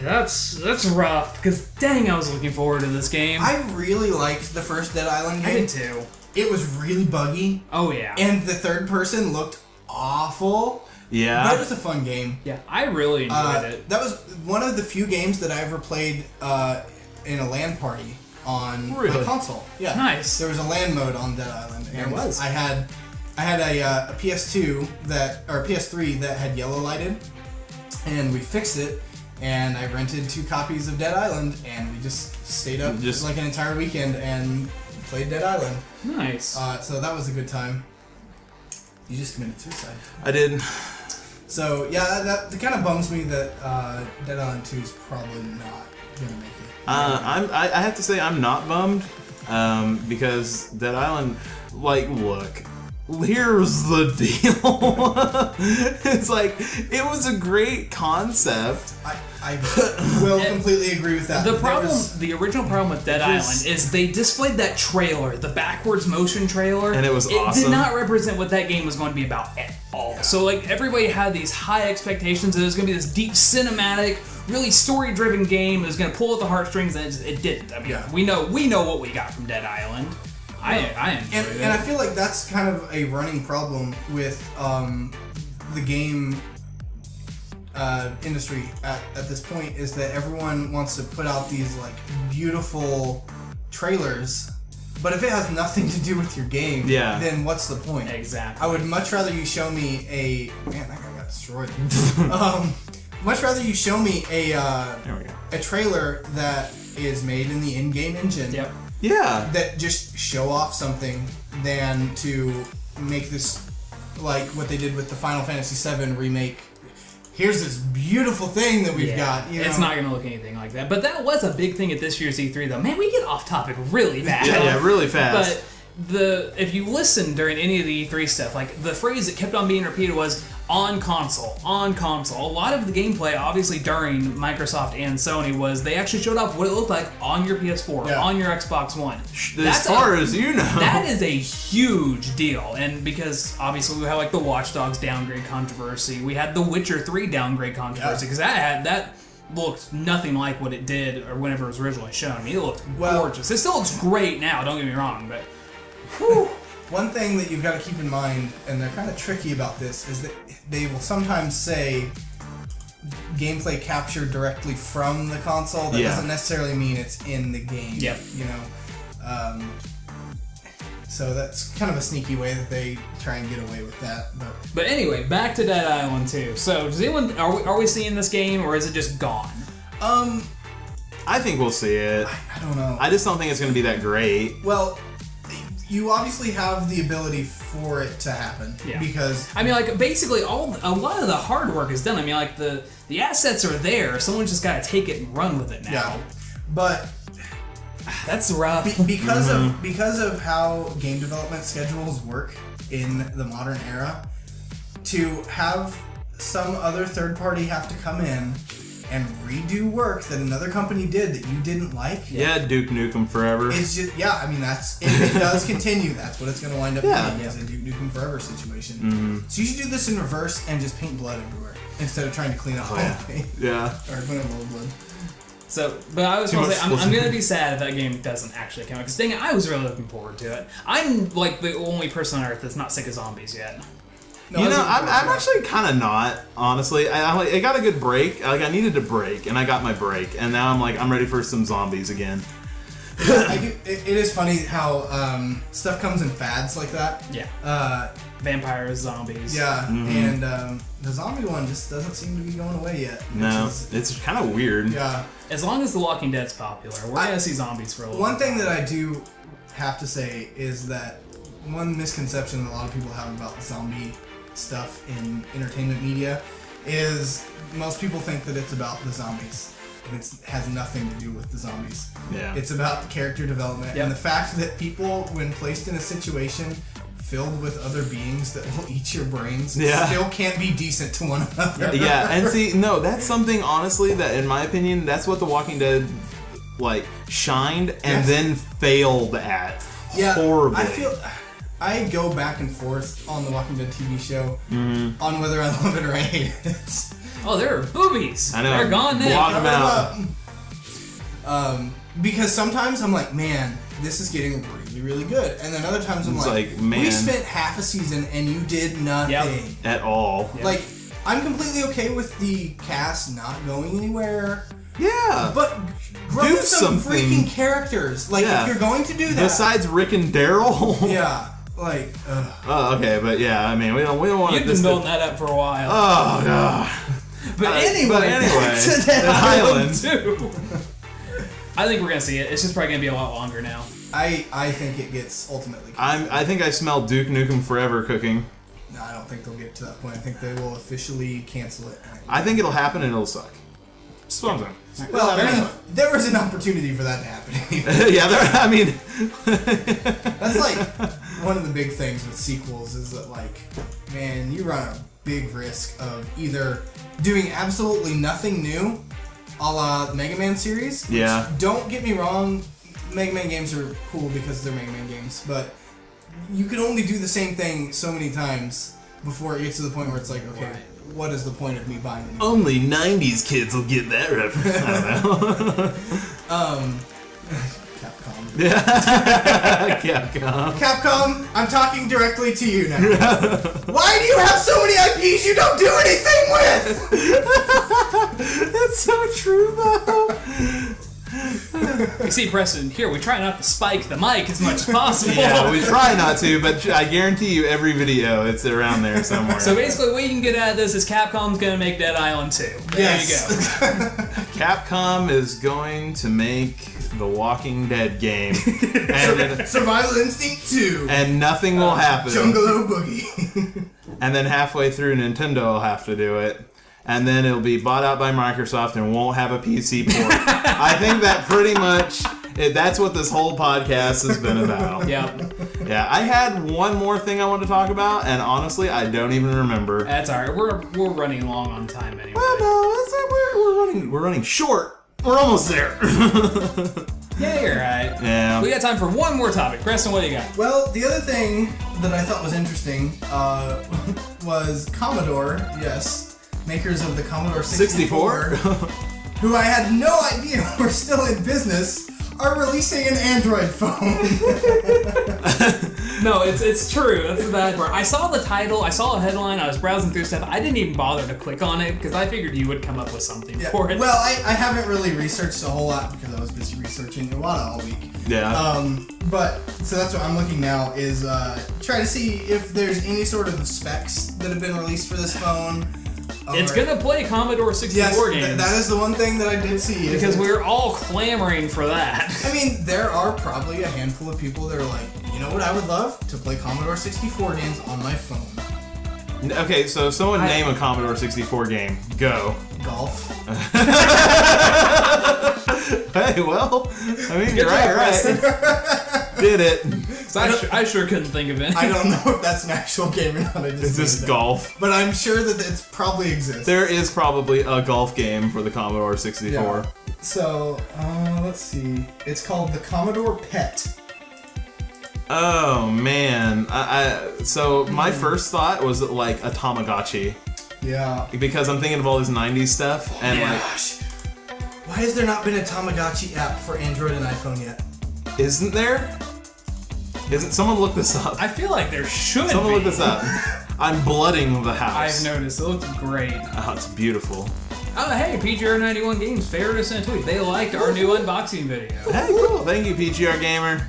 That's rough, because dang, I was looking forward to this game. I really liked the first Dead Island game. I did too. It was really buggy. Oh, yeah. And the third person looked awful. Yeah. But it was a fun game. Yeah, I really enjoyed it. That was one of the few games that I ever played in a LAN party on my console. Yeah. Nice. There was a LAN mode on Dead Island. There was. I had a PS2 or PS3 that had yellow lighted, and we fixed it. And I rented 2 copies of Dead Island, and we just stayed up for like an entire weekend and played Dead Island. Nice. So that was a good time. You just committed suicide. I did. So yeah, that kind of bums me that Dead Island 2 is probably not gonna make it. I have to say I'm not bummed because Dead Island, like, look. Here's the deal. It's like, it was a great concept. I will completely agree with that. The original problem with Dead Island is they displayed that trailer, the backwards motion trailer, and it was awesome. It did not represent what that game was going to be about at all. Yeah. So like everybody had these high expectations that it was going to be this deep cinematic, really story-driven game. It was going to pull at the heartstrings, and it didn't. I mean, we know what we got from Dead Island. I enjoyed it. And I feel like that's kind of a running problem with the game industry at this point, is that everyone wants to put out these like beautiful trailers, but if it has nothing to do with your game, then what's the point? Exactly. I would much rather you show me man, that guy got destroyed. Much rather you show me a trailer that is made in the in-game engine. Yep. Yeah. That just show off something than to make this like what they did with the Final Fantasy VII remake. Here's this beautiful thing that we've got. You know? It's not going to look anything like that. But that was a big thing at this year's E3, though. Man, we get off topic really fast. Yeah, really fast. But if you listen during any of the E3 stuff, like the phrase that kept on being repeated was on console, on console. A lot of the gameplay, obviously during Microsoft and Sony, was they actually showed off what it looked like on your PS4, on your Xbox One. As far as you know. That is a huge deal. And because obviously we had like the Watch Dogs downgrade controversy, we had the Witcher 3 downgrade controversy, because that looked nothing like what it did or whenever it was originally shown. I mean, it looked gorgeous. It still looks great now, don't get me wrong, but whew. One thing that you've got to keep in mind, and they're kind of tricky about this, is that they will sometimes say gameplay captured directly from the console. That doesn't necessarily mean it's in the game. Yep. You know, so that's kind of a sneaky way that they try and get away with that. But anyway, back to Dead Island 2. So, does anyone are we seeing this game, or is it just gone? I think we'll see it. I don't know. I just don't think it's going to be that great. Well, you obviously have the ability for it to happen. Yeah. Because I mean, like, basically a lot of the hard work is done. I mean, like, the assets are there. Someone's just got to take it and run with it now. Yeah. But that's rough. Because of how game development schedules work in the modern era, to have some other third party have to come in and redo work that another company did that you didn't like. Yeah, Duke Nukem Forever. It's just, I mean, it does continue. That's what it's going to wind up being, is a Duke Nukem Forever situation. Mm-hmm. So you should do this in reverse and just paint blood everywhere instead of trying to clean up all the paint. Yeah. Or clean up all the blood. So, but I was going to say, I'm going to be sad if that game doesn't actually come out. Because dang it, I was really looking forward to it. I'm like the only person on Earth that's not sick of zombies yet. No, I'm actually kind of not, honestly. I got a good break. Like, I needed a break, and I got my break. And now I'm ready for some zombies again. It is funny how stuff comes in fads like that. Yeah. Vampires, zombies. Yeah, and the zombie one just doesn't seem to be going away yet. No, it's kind of weird. Yeah. As long as The Walking Dead's popular, we're going to see zombies for a little while. One thing that I do have to say is that one misconception that a lot of people have about zombie stuff in entertainment media is most people think that it's about the zombies. And it has nothing to do with the zombies. Yeah. It's about character development. Yep. And the fact that people, when placed in a situation filled with other beings that will eat your brains, still can't be decent to one another. Yeah, and see, no, that's something, honestly, that in my opinion, that's what The Walking Dead, like, shined and then failed at. Yeah, horribly. I go back and forth on the Walking Dead TV show on whether I love it or I hate it. Oh, there are boobies. I know. They're gone now. Block them out. Because sometimes I'm like, man, this is getting really, really good. And then other times I'm like, man, we spent half a season and you did nothing. At all. Yep. Like, I'm completely okay with the cast not going anywhere. Yeah. But grow some freaking characters. Like, if you're going to do that. Besides Rick and Daryl. Yeah. Like, Oh, okay, but yeah, I mean, we don't want to. You've been building that up for a while. Oh, God. But anyway, to that Island too. I think we're gonna see it. It's just probably gonna be a lot longer now. I think it gets ultimately. I think I smell Duke Nukem Forever cooking. No, I don't think they'll get to that point. I think they will officially cancel it. I think it'll happen and it'll suck. That's what I'm saying. Well, I mean, there was an opportunity for that to happen. Yeah, I mean, that's like one of the big things with sequels is that, like, man, you run a big risk of either doing absolutely nothing new, a la the Mega Man series. Yeah. Don't get me wrong, Mega Man games are cool because they're Mega Man games, but you can only do the same thing so many times before it gets to the point where it's like, okay, what is the point of me buying it? Only 90s kids will get that reference. I don't know. Capcom. Yeah. Capcom. Capcom, I'm talking directly to you now. Why do you have so many IPs you don't do anything with? That's so true, though. You see, Preston, here we try not to spike the mic as much as possible. Yeah, we try not to, but I guarantee you every video, it's around there somewhere. So basically what you can get out of this is Capcom's going to make Dead Island 2. There you go. Capcom is going to make the Walking Dead game. And Survival Instinct 2. And nothing will happen. Jungle Boogie. And then halfway through, Nintendo will have to do it. And then it'll be bought out by Microsoft and won't have a PC port. I think that pretty much, that's what this whole podcast has been about. Yep. Yeah, I had one more thing I wanted to talk about, and honestly, I don't even remember. That's alright. We're running long on time anyway. Well, no, we're running short. We're almost there. Yeah, you're right. Yeah. We got time for one more topic. Preston, what do you got? Well, the other thing that I thought was interesting was Commodore, yes, makers of the Commodore 64, who I had no idea were still in business, are releasing an Android phone. No, it's true. That's the bad part. I saw the title, I saw a headline, I was browsing through stuff. I didn't even bother to click on it because I figured you would come up with something for it. Well, I haven't really researched a whole lot because I was busy researching Iwata all week. Yeah. But, so that's what I'm looking now is try to see if there's any sort of specs that have been released for this phone. It's gonna play Commodore 64 games. That is the one thing that I did see. Because we're all clamoring for that. I mean, there are probably a handful of people that are like, you know what I would love? To play Commodore 64 games on my phone. Okay, so someone name a Commodore 64 game. Go. Golf. Hey, well, I mean, you're right. Did it. So I sure couldn't think of it. I don't know if that's an actual game or not. It's just golf. But I'm sure that it probably exists. There is probably a golf game for the Commodore 64. Yeah. So, let's see. It's called the Commodore Pet. Oh, man. So my first thought was like a Tamagotchi. Yeah. Because I'm thinking of all this 90s stuff. And Why has there not been a Tamagotchi app for Android and iPhone yet? Isn't there? Someone look this up? I feel like there should Someone be. look this up. I'm blooding the house. I've noticed. It looks great. Oh, it's beautiful. Oh, hey, PGR91 Games favored us in a tweet. They liked our new unboxing video. Hey, cool. Thank you, PGR Gamer.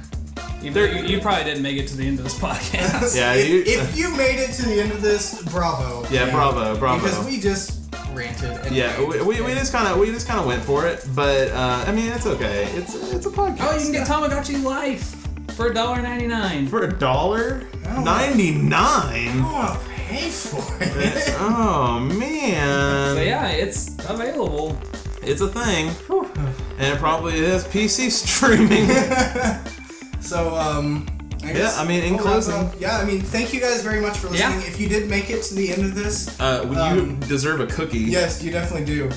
You probably didn't make it to the end of this podcast. Yeah, if you made it to the end of this, bravo. Yeah, bravo. Because we just ranted. And we just kind of went for it, but I mean, it's okay. It's a podcast. Oh, you can get Tamagotchi Life for $1.99. For $1.99? Oh, pay for it. Oh man. So yeah, it's available. It's a thing. Whew. And it probably is PC streaming. So, I mean, in closing. Thank you guys very much for listening. Yeah. If you did make it to the end of this, you deserve a cookie. Yes, you definitely do.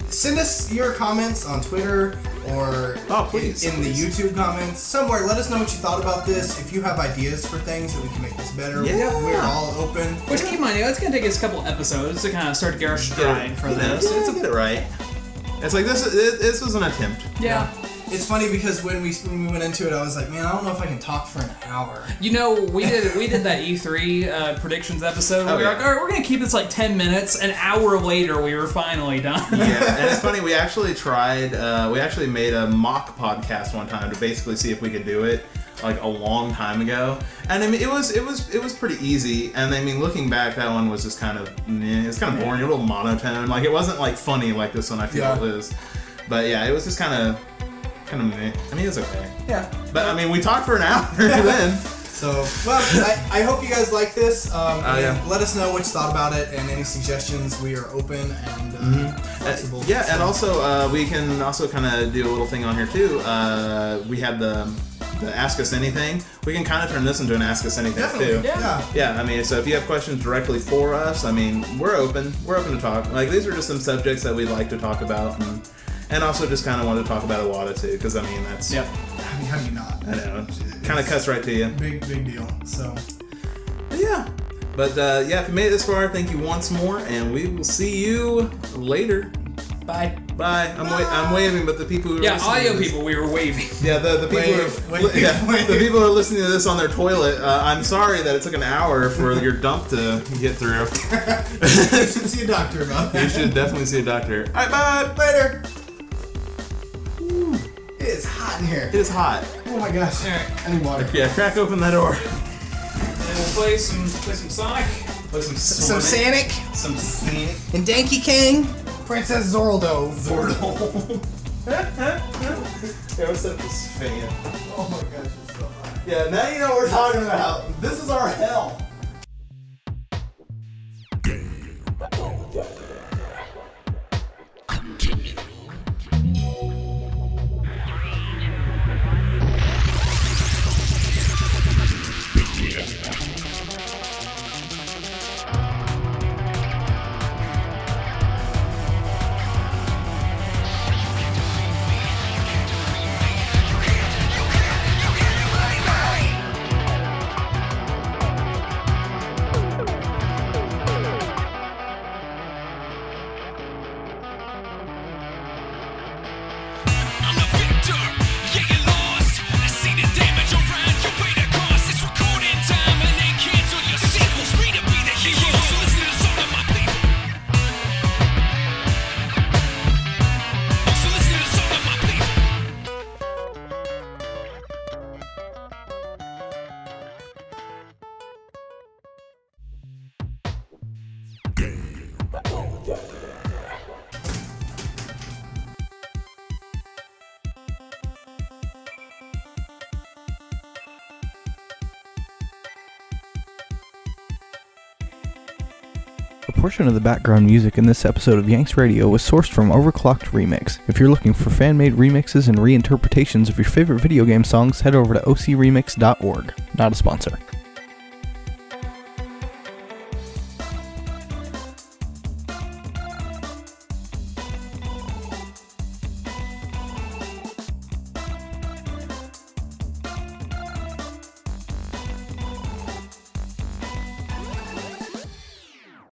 Send us your comments on Twitter or in the YouTube comments. Somewhere, let us know what you thought about this. If you have ideas for things that we can make this better, we're all open. Which, keep in mind, it's going to take us a couple episodes to kind of start to get our stride for this. Get it right. It's like this was an attempt. Yeah. It's funny because when we went into it, I was like, man, I don't know if I can talk for an hour. You know, we did that E3 predictions episode. Where we were like, all right, we're gonna keep this like 10 minutes. An hour later, we were finally done. Yeah, and it's funny. We actually tried. We actually made a mock podcast one time to basically see if we could do it, like a long time ago. And I mean, it was pretty easy. And I mean, looking back, that one was just kind of it's kind of boring, a little monotone. Like it wasn't like funny like this one. I feel it is. But yeah, it was just kind of meh. I mean, it's okay. Yeah. But I mean, we talked for an hour then. So, well, I hope you guys like this. Let us know what you thought about it and any suggestions. We are open and flexible. And also we can also kind of do a little thing on here too. We had the Ask Us Anything. We can kind of turn this into an Ask Us Anything too. Yeah. I mean, so if you have questions directly for us, I mean, we're open. We're open to talk. Like these are just some subjects that we'd like to talk about, and also just kind of want to talk about Iwata too, because I mean that's. Yep. I mean, how do you not? I know. Kind of cuts right to you. Big deal. So. Yeah. But if you made it this far, thank you once more, and we will see you later. Bye. I'm waving, but the people who are audio people, we were waving. Yeah, the people the people who are listening to this on their toilet. I'm sorry that it took an hour for your dump to get through. You should see a doctor about that. You should definitely see a doctor. All right, bye. Later. It is hot in here. It is hot. Oh my gosh. All right. I need water. Yeah, crack open that door. And we'll play some Sonic. Play some Sonic. Some Sonic. And Donkey King. Princess Zordle. Yeah, what's up, this fan? Oh my gosh, it's so hot. Yeah, now you know what we're talking about. This is our hell. A portion of the background music in this episode of Yanks Radio was sourced from Overclocked Remix. If you're looking for fan-made remixes and reinterpretations of your favorite video game songs, head over to ocremix.org. Not a sponsor.